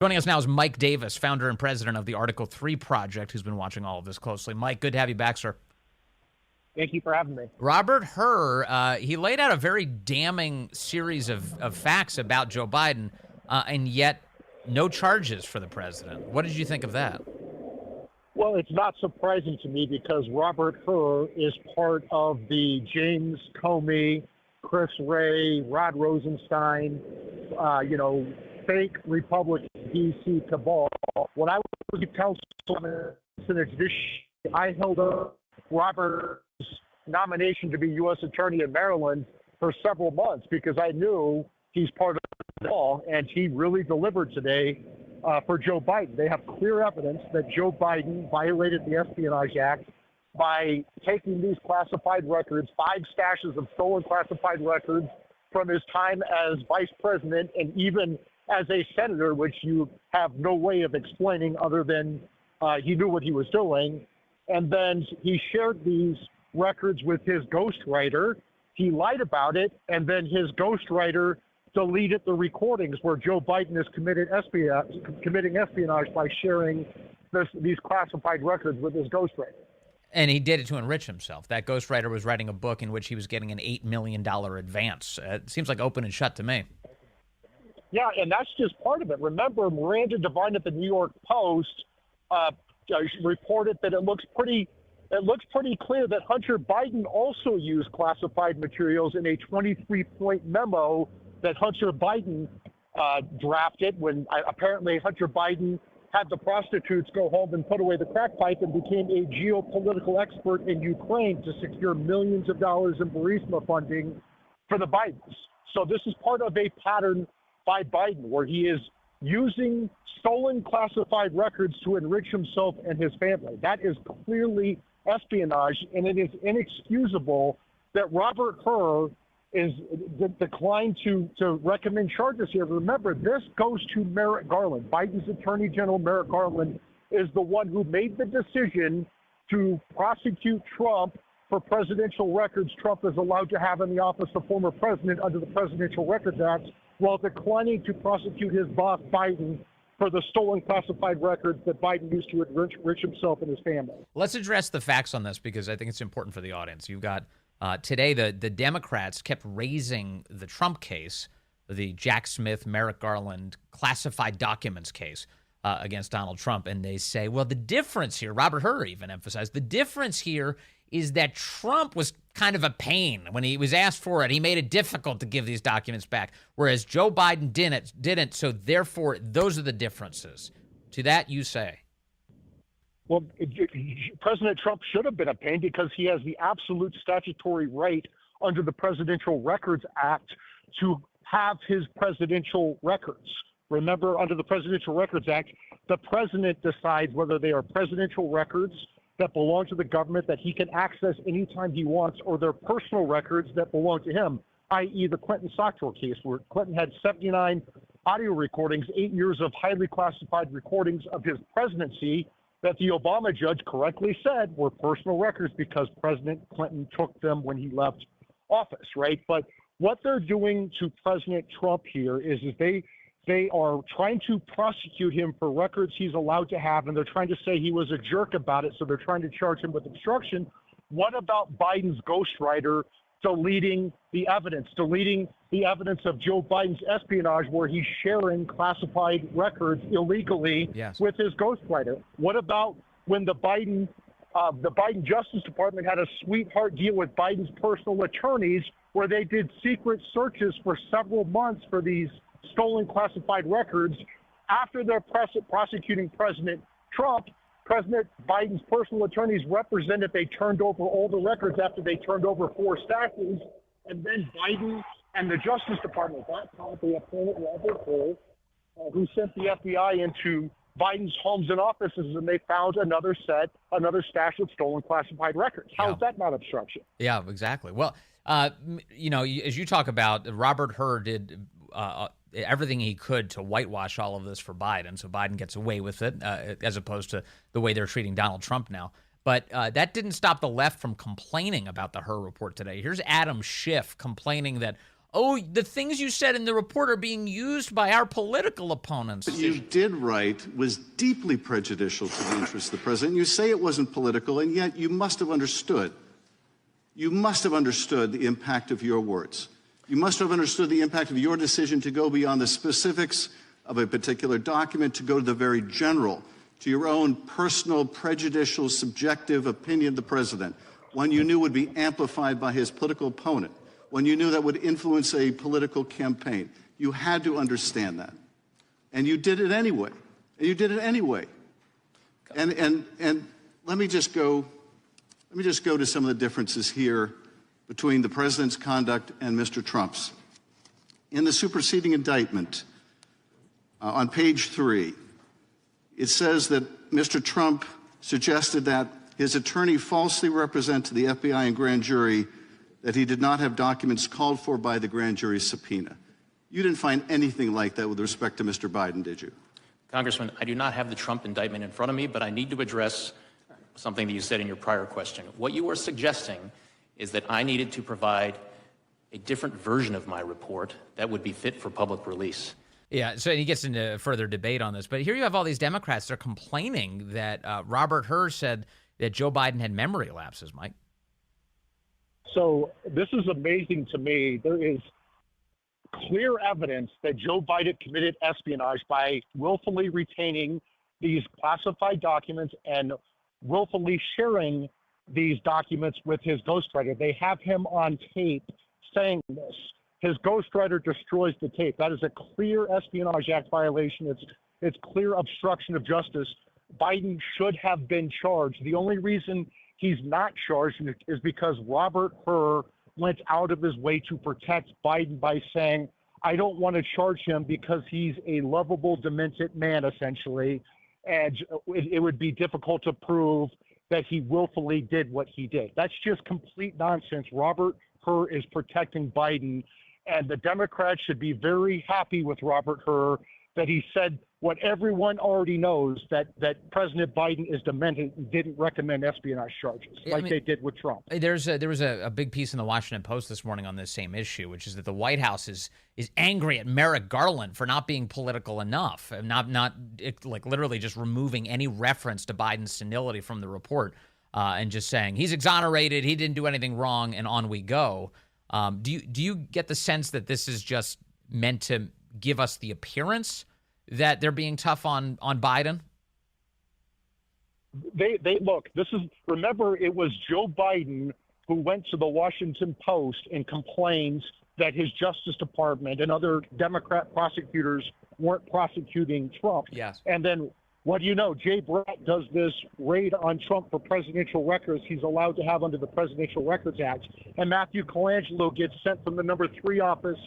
Joining us now is Mike Davis, founder and president of the Article 3 Project, who's been watching all of this closely. Mike, good to have you back, sir. Thank you for having me. Robert Hur, he laid out a very damning series of facts about Joe Biden, and yet no charges for the president. What did you think of that? Well, it's not surprising to me because Robert Hur is part of the James Comey, Chris Wray, Rod Rosenstein, fake Republican D.C. cabal. When I was counsel in the Senate Judicial, I held up Robert's nomination to be U.S. Attorney in Maryland for several months because I knew he's part of the law, and he really delivered today for Joe Biden. They have clear evidence that Joe Biden violated the Espionage Act by taking these classified records, 5 stashes of stolen classified records from his time as vice president and even as a senator, which you have no way of explaining other than he knew what he was doing. And then he shared these records with his ghostwriter. He lied about it, and then his ghostwriter deleted the recordings where Joe Biden is committing espionage by sharing these classified records with his ghostwriter. And he did it to enrich himself. That ghostwriter was writing a book in which he was getting an $8 million advance. It seems like open and shut to me. Yeah, and that's just part of it. Remember, Miranda Devine at the New York Post reported that it looks pretty clear that Hunter Biden also used classified materials in a 23-point memo that Hunter Biden drafted when apparently Hunter Biden had the prostitutes go home and put away the crack pipe and became a geopolitical expert in Ukraine to secure millions of dollars in Burisma funding for the Bidens. So this is part of a pattern by Biden where he is using stolen classified records to enrich himself and his family. That is clearly espionage, and it is inexcusable that Robert Hur is declined to recommend charges here. Remember, this goes to Merrick Garland. Biden's Attorney General Merrick Garland is the one who made the decision to prosecute Trump for presidential records Trump is allowed to have in the office of former president under the Presidential Records Act, while declining to prosecute his boss, Biden, for the stolen classified records that Biden used to enrich himself and his family. Let's address the facts on this because I think it's important for the audience. You've got today the Democrats kept raising the Trump case, the Jack Smith, Merrick Garland classified documents case against Donald Trump, and they say, well, the difference here, Robert Hur even emphasized, the difference here is that Trump was kind of a pain. When he was asked for it, he made it difficult to give these documents back, whereas Joe Biden didn't. So therefore, those are the differences. To that, you say? Well, President Trump should have been a pain because he has the absolute statutory right under the Presidential Records Act to have his presidential records. Remember, under the Presidential Records Act, the president decides whether they are presidential records that belong to the government that he can access anytime he wants, or their personal records that belong to him, i.e. the Clinton Socktor case, where Clinton had 79 audio recordings, 8 years of highly classified recordings of his presidency that the Obama judge correctly said were personal records because President Clinton took them when he left office, right? But what they're doing to President Trump here is they are trying to prosecute him for records he's allowed to have, and they're trying to say he was a jerk about it, so they're trying to charge him with obstruction. What about Biden's ghostwriter deleting the evidence of Joe Biden's espionage where he's sharing classified records illegally with his ghostwriter? What about when the Biden Justice Department had a sweetheart deal with Biden's personal attorneys where they did secret searches for several months for these stolen classified records after they're prosecuting President Trump? President Biden's personal attorneys represented they turned over all the records after they turned over 4 stashes, and then Biden and the Justice Department, that they appointed Robert Hur, who sent the FBI into Biden's homes and offices, and they found another stash of stolen classified records. How is that not obstruction? Yeah, exactly. Well, as you talk about, Robert Hur did everything he could to whitewash all of this for Biden, so Biden gets away with it, as opposed to the way they're treating Donald Trump now. But that didn't stop the left from complaining about the Hur report today. Here's Adam Schiff complaining that, oh, the things you said in the report are being used by our political opponents. What you did write was deeply prejudicial to the interests of the president. You say it wasn't political, and yet you must have understood. You must have understood the impact of your words. You must have understood the impact of your decision to go beyond the specifics of a particular document, to go to the very general, to your own personal, prejudicial, subjective opinion of the president, one you knew would be amplified by his political opponent, one you knew that would influence a political campaign. You had to understand that. And you did it anyway. And you did it anyway. And let me just go to some of the differences here between the president's conduct and Mr. Trump's. In the superseding indictment, on page 3, it says that Mr. Trump suggested that his attorney falsely represent to the FBI and grand jury that he did not have documents called for by the grand jury's subpoena. You didn't find anything like that with respect to Mr. Biden, did you? Congressman, I do not have the Trump indictment in front of me, but I need to address something that you said in your prior question. What you were suggesting is that I needed to provide a different version of my report that would be fit for public release. Yeah, so he gets into further debate on this. But here you have all these Democrats that are complaining that Robert Hur said that Joe Biden had memory lapses, Mike. So this is amazing to me. There is clear evidence that Joe Biden committed espionage by willfully retaining these classified documents and willfully sharing these documents with his ghostwriter. They have him on tape saying this. His ghostwriter destroys the tape. That is a clear Espionage Act violation. It's clear obstruction of justice. Biden should have been charged. The only reason he's not charged is because Robert Hur went out of his way to protect Biden by saying, I don't want to charge him because he's a lovable, demented man, essentially, and it would be difficult to prove that he willfully did what he did. That's just complete nonsense. Robert Hur is protecting Biden, and the Democrats should be very happy with Robert Hur that he said what everyone already knows, that President Biden is demented and didn't recommend espionage charges they did with Trump. There was a big piece in the Washington Post this morning on this same issue, which is that the White House is angry at Merrick Garland for not being political enough, and not literally just removing any reference to Biden's senility from the report, and just saying he's exonerated, he didn't do anything wrong, and on we go. Do you get the sense that this is just meant to give us the appearance that they're being tough on Biden? They look, remember, it was Joe Biden who went to the Washington Post and complained that his Justice Department and other Democrat prosecutors weren't prosecuting Trump. Yes. And then, what do you know? Jay Bratt does this raid on Trump for presidential records he's allowed to have under the Presidential Records Act. And Matthew Colangelo gets sent from the number 3 office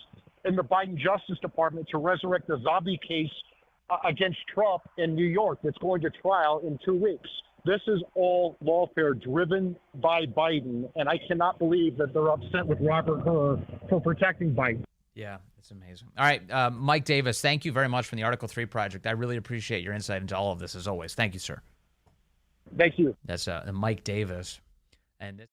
in the Biden Justice Department to resurrect the zombie case against Trump in New York that's going to trial in 2 weeks. This is all lawfare driven by Biden, and I cannot believe that they're upset with Robert Hur for protecting Biden. Yeah, it's amazing. All right, Mike Davis, thank you very much from the Article 3 Project. I really appreciate your insight into all of this, as always. Thank you, sir. Thank you. That's Mike Davis. And